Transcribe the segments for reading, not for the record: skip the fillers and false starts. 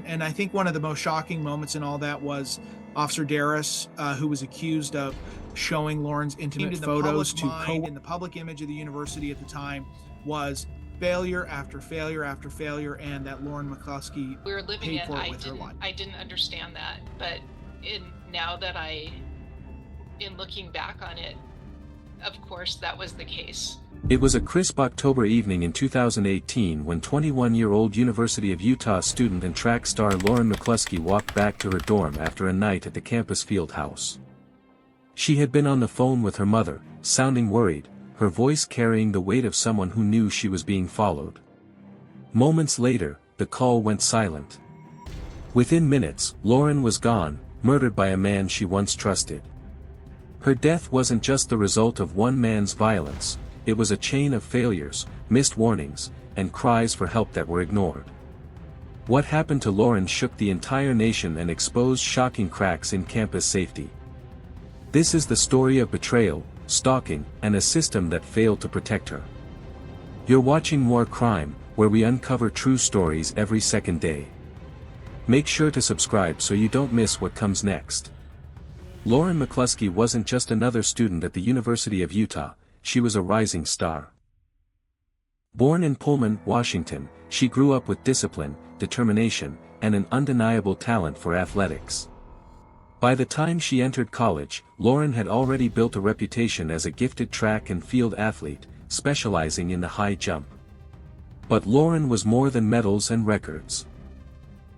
And I think one of the most shocking moments in all that was Officer Darris, who was accused of showing Lauren's intimate photos to in the public image of the university at the time was failure after failure after failure, and that Lauren McCluskey we were living paid it. for it with her life. I didn't understand that, but in looking back on it, of course that was the case. It was a crisp October evening in 2018 when 21-year-old University of Utah student and track star Lauren McCluskey walked back to her dorm after a night at the campus field house. She had been on the phone with her mother, sounding worried, her voice carrying the weight of someone who knew she was being followed. Moments later, the call went silent. Within minutes, Lauren was gone, murdered by a man she once trusted. Her death wasn't just the result of one man's violence, it was a chain of failures, missed warnings, and cries for help that were ignored. What happened to Lauren shook the entire nation and exposed shocking cracks in campus safety. This is the story of betrayal, stalking, and a system that failed to protect her. You're watching More Crime, where we uncover true stories every second day. Make sure to subscribe so you don't miss what comes next. Lauren McCluskey wasn't just another student at the University of Utah, she was a rising star. Born in Pullman, Washington, she grew up with discipline, determination, and an undeniable talent for athletics. By the time she entered college, Lauren had already built a reputation as a gifted track and field athlete, specializing in the high jump. But Lauren was more than medals and records.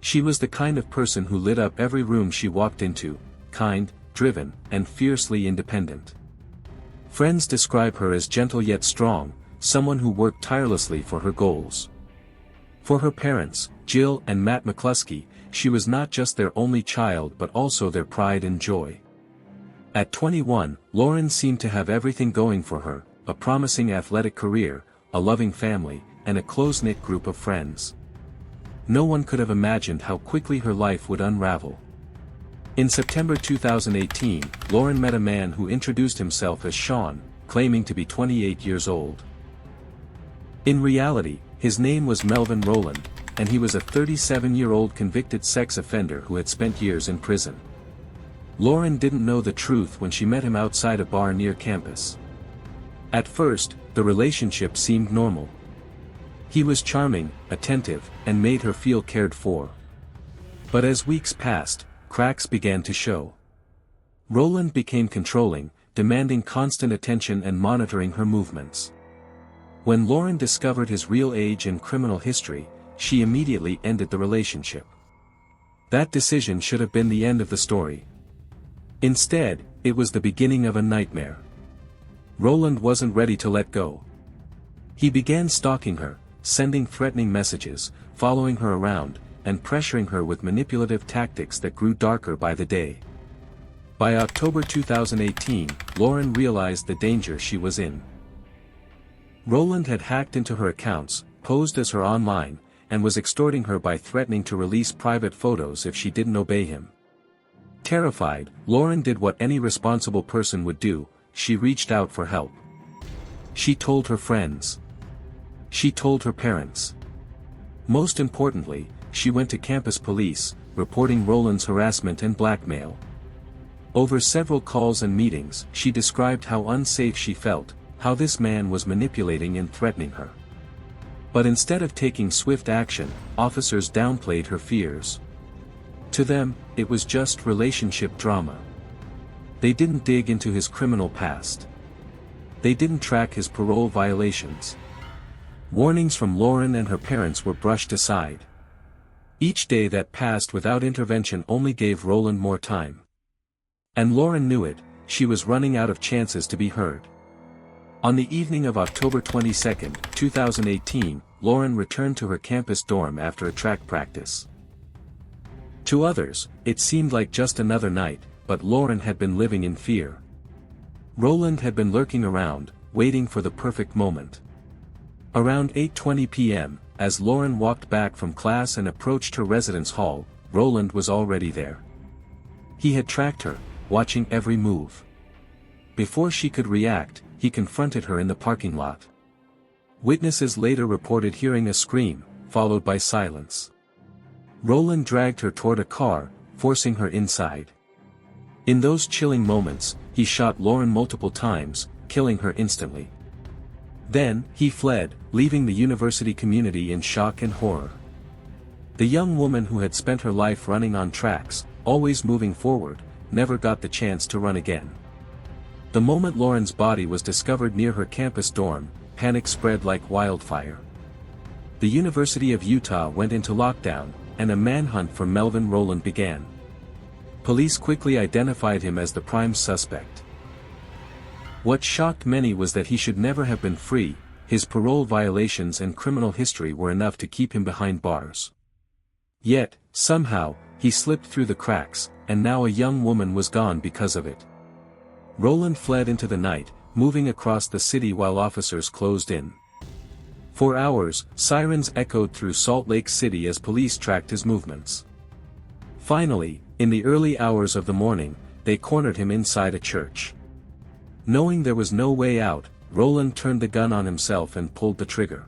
She was the kind of person who lit up every room she walked into, kind, driven, and fiercely independent. Friends describe her as gentle yet strong, someone who worked tirelessly for her goals. For her parents, Jill and Matt McCluskey, she was not just their only child but also their pride and joy. At 21, Lauren seemed to have everything going for her, a promising athletic career, a loving family, and a close-knit group of friends. No one could have imagined how quickly her life would unravel. In September 2018, Lauren met a man who introduced himself as Sean, claiming to be 28 years old. In reality, his name was Melvin Rowland, and he was a 37-year-old convicted sex offender who had spent years in prison. Lauren didn't know the truth when she met him outside a bar near campus. At first, the relationship seemed normal. He was charming, attentive, and made her feel cared for. But as weeks passed, cracks began to show. Rowland became controlling, demanding constant attention and monitoring her movements. When Lauren discovered his real age and criminal history, she immediately ended the relationship. That decision should have been the end of the story. Instead, it was the beginning of a nightmare. Rowland wasn't ready to let go. He began stalking her, sending threatening messages, following her around, and pressuring her with manipulative tactics that grew darker by the day. By October 2018, Lauren realized the danger she was in. Rowland had hacked into her accounts, posed as her online, and was extorting her by threatening to release private photos if she didn't obey him. Terrified, Lauren did what any responsible person would do, she reached out for help. She told her friends. She told her parents. Most importantly, she went to campus police, reporting Rowland's harassment and blackmail. Over several calls and meetings, she described how unsafe she felt, how this man was manipulating and threatening her. But instead of taking swift action, officers downplayed her fears. To them, it was just relationship drama. They didn't dig into his criminal past. They didn't track his parole violations. Warnings from Lauren and her parents were brushed aside. Each day that passed without intervention only gave Rowland more time. And Lauren knew it, she was running out of chances to be heard. On the evening of October 22, 2018, Lauren returned to her campus dorm after a track practice. To others, it seemed like just another night, but Lauren had been living in fear. Rowland had been lurking around, waiting for the perfect moment. Around 8:20 p.m., as Lauren walked back from class and approached her residence hall, Rowland was already there. He had tracked her, watching every move. Before she could react, he confronted her in the parking lot. Witnesses later reported hearing a scream, followed by silence. Roland dragged her toward a car, forcing her inside. In those chilling moments, he shot Lauren multiple times, killing her instantly. Then, he fled, leaving the university community in shock and horror. The young woman who had spent her life running on tracks, always moving forward, never got the chance to run again. The moment Lauren's body was discovered near her campus dorm, panic spread like wildfire. The University of Utah went into lockdown, and a manhunt for Melvin Rowland began. Police quickly identified him as the prime suspect. What shocked many was that he should never have been free. His parole violations and criminal history were enough to keep him behind bars. Yet, somehow, he slipped through the cracks, and now a young woman was gone because of it. Rowland fled into the night, moving across the city while officers closed in. For hours, sirens echoed through Salt Lake City as police tracked his movements. Finally, in the early hours of the morning, they cornered him inside a church. Knowing there was no way out, Rowland turned the gun on himself and pulled the trigger.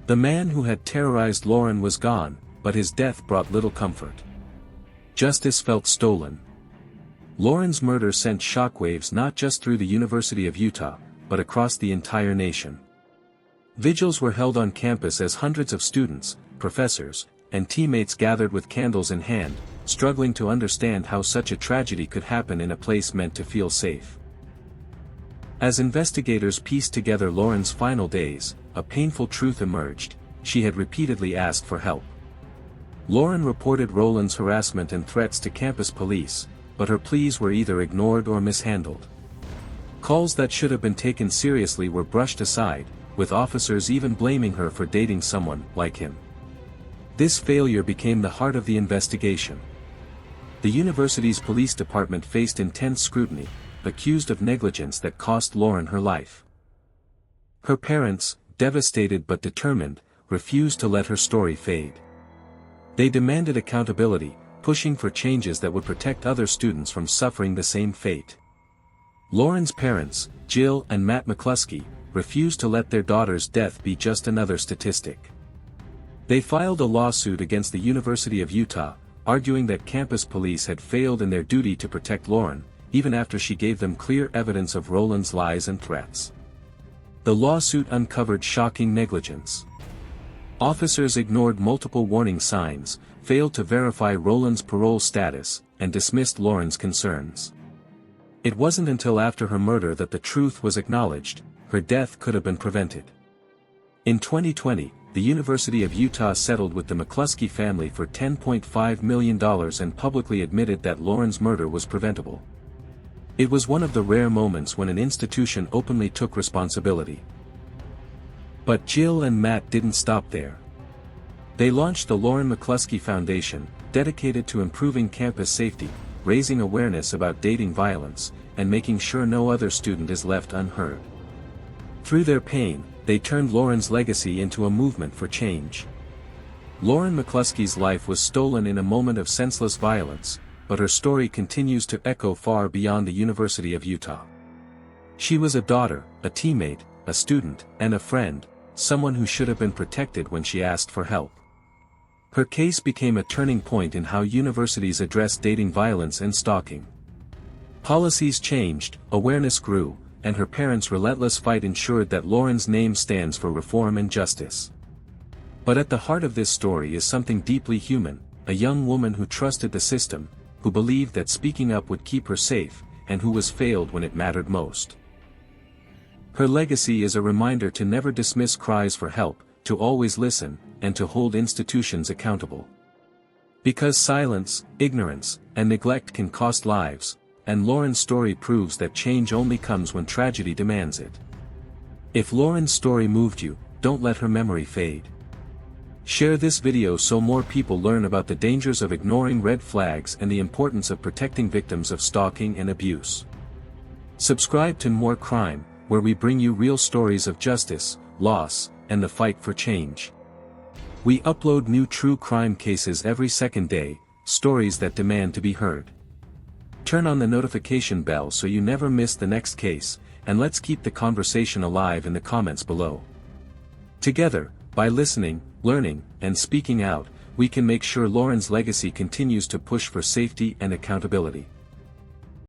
The man who had terrorized Lauren was gone, but his death brought little comfort. Justice felt stolen. Lauren's murder sent shockwaves not just through the University of Utah, but across the entire nation. Vigils were held on campus as hundreds of students, professors, and teammates gathered with candles in hand, struggling to understand how such a tragedy could happen in a place meant to feel safe. As investigators pieced together Lauren's final days, a painful truth emerged: she had repeatedly asked for help. Lauren reported Rowland's harassment and threats to campus police, but her pleas were either ignored or mishandled. Calls that should have been taken seriously were brushed aside, with officers even blaming her for dating someone like him. This failure became the heart of the investigation. The university's police department faced intense scrutiny, accused of negligence that cost Lauren her life. Her parents, devastated but determined, refused to let her story fade. They demanded accountability, pushing for changes that would protect other students from suffering the same fate. Lauren's parents, Jill and Matt McCluskey, refused to let their daughter's death be just another statistic. They filed a lawsuit against the University of Utah, arguing that campus police had failed in their duty to protect Lauren, even after she gave them clear evidence of Rowland's lies and threats. The lawsuit uncovered shocking negligence. Officers ignored multiple warning signs, failed to verify Rowland's parole status, and dismissed Lauren's concerns. It wasn't until after her murder that the truth was acknowledged: her death could have been prevented. In 2020, the University of Utah settled with the McCluskey family for $10.5 million and publicly admitted that Lauren's murder was preventable. It was one of the rare moments when an institution openly took responsibility. But Jill and Matt didn't stop there. They launched the Lauren McCluskey Foundation, dedicated to improving campus safety, raising awareness about dating violence, and making sure no other student is left unheard. Through their pain, they turned Lauren's legacy into a movement for change. Lauren McCluskey's life was stolen in a moment of senseless violence, but her story continues to echo far beyond the University of Utah. She was a daughter, a teammate, a student, and a friend, someone who should have been protected when she asked for help. Her case became a turning point in how universities address dating violence and stalking. Policies changed, awareness grew, and her parents' relentless fight ensured that Lauren's name stands for reform and justice. But at the heart of this story is something deeply human: a young woman who trusted the system, who believed that speaking up would keep her safe, and who was failed when it mattered most. Her legacy is a reminder to never dismiss cries for help, to always listen, and to hold institutions accountable. Because silence, ignorance, and neglect can cost lives, and Lauren's story proves that change only comes when tragedy demands it. If Lauren's story moved you, don't let her memory fade. Share this video so more people learn about the dangers of ignoring red flags and the importance of protecting victims of stalking and abuse. Subscribe to More Crime, where we bring you real stories of justice, loss, and the fight for change. We upload new true crime cases every second day, stories that demand to be heard. Turn on the notification bell so you never miss the next case, and let's keep the conversation alive in the comments below. Together, by listening, learning, and speaking out, we can make sure Lauren's legacy continues to push for safety and accountability.